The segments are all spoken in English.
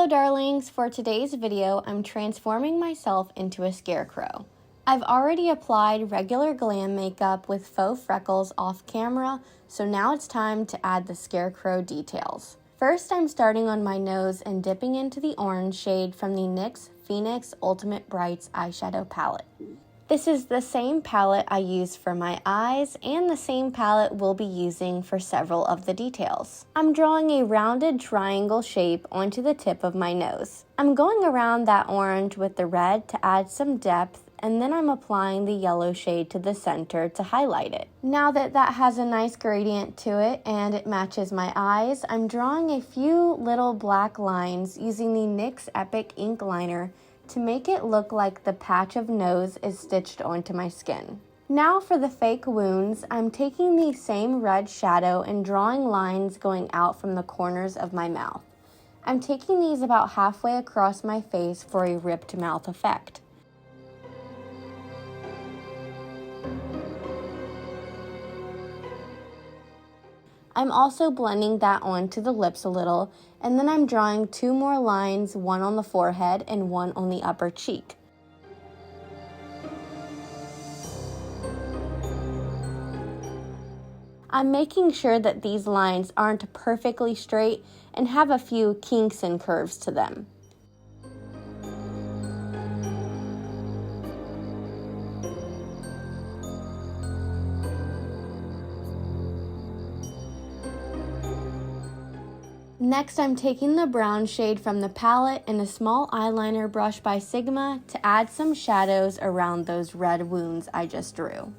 Hello darlings, for today's video I'm transforming myself into a scarecrow. I've already applied regular glam makeup with faux freckles off camera, so now it's time to add the scarecrow details. First I'm starting on my nose and dipping into the orange shade from the NYX Phoenix Ultimate Brights eyeshadow palette. This is the same palette I used for my eyes and the same palette we'll be using for several of the details. I'm drawing a rounded triangle shape onto the tip of my nose. I'm going around that orange with the red to add some depth, and then I'm applying the yellow shade to the center to highlight it. Now that that has a nice gradient to it and it matches my eyes, I'm drawing a few little black lines using the NYX Epic ink liner to make it look like the patch of nose is stitched onto my skin. Now for the fake wounds, I'm taking the same red shadow and drawing lines going out from the corners of my mouth. I'm taking these about halfway across my face for a ripped mouth effect. I'm also blending that onto the lips a little, and then I'm drawing two more lines, one on the forehead and one on the upper cheek. I'm making sure that these lines aren't perfectly straight and have a few kinks and curves to them. Next, I'm taking the brown shade from the palette and a small eyeliner brush by Sigma to add some shadows around those red wounds I just drew.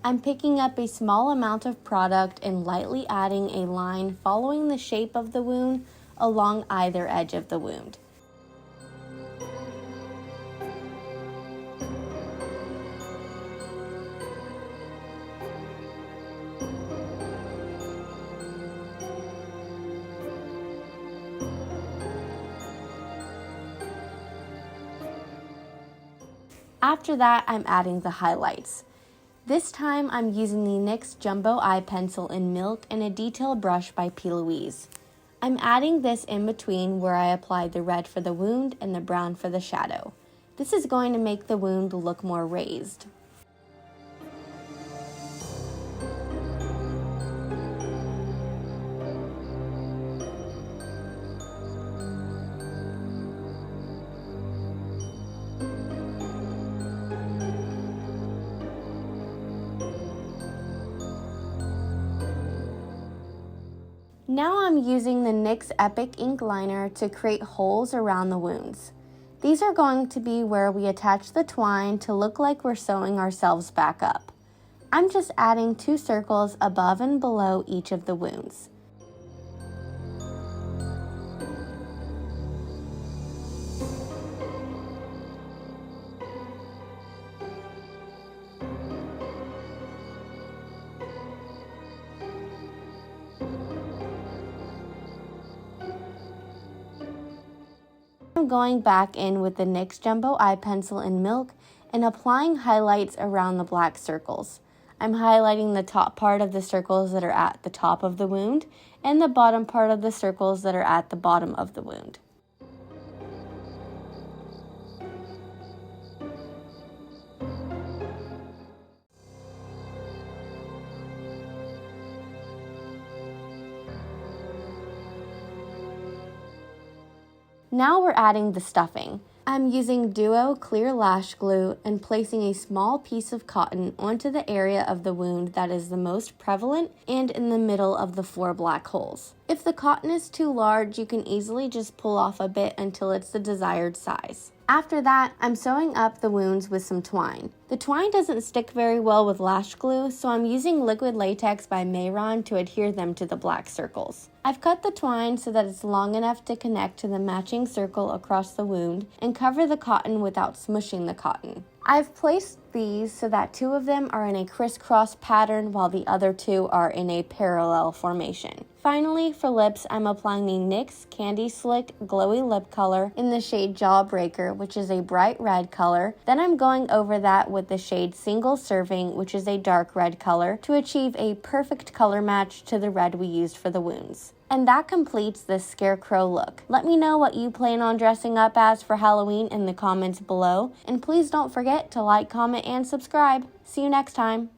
I'm picking up a small amount of product and lightly adding a line following the shape of the wound along either edge of the wound. After that, I'm adding the highlights. This time, I'm using the NYX Jumbo Eye Pencil in Milk and a detail brush by P. Louise. I'm adding this in between where I applied the red for the wound and the brown for the shadow. This is going to make the wound look more raised. Now I'm using the NYX Epic ink liner to create holes around the wounds. These are going to be where we attach the twine to look like we're sewing ourselves back up. I'm just adding 2 circles above and below each of the wounds. I'm going back in with the NYX Jumbo Eye Pencil in Milk and applying highlights around the black circles. I'm highlighting the top part of the circles that are at the top of the wound and the bottom part of the circles that are at the bottom of the wound. Now we're adding the stuffing. I'm using Duo Clear Lash Glue and placing a small piece of cotton onto the area of the wound that is the most prevalent and in the middle of the 4 black holes. If the cotton is too large, you can easily just pull off a bit until it's the desired size. After that, I'm sewing up the wounds with some twine. The twine doesn't stick very well with lash glue, so I'm using liquid latex by Mayron to adhere them to the black circles. I've cut the twine so that it's long enough to connect to the matching circle across the wound and cover the cotton without smushing the cotton. I've placed these so that 2 of them are in a crisscross pattern while the other 2 are in a parallel formation. Finally, for lips, I'm applying the NYX Candy Slick Glowy Lip Color in the shade Jawbreaker, which is a bright red color. Then I'm going over that with the shade Single Serving, which is a dark red color, to achieve a perfect color match to the red we used for the wounds. And that completes this Scarecrow look. Let me know what you plan on dressing up as for Halloween in the comments below. And please don't forget to like, comment, and subscribe. See you next time.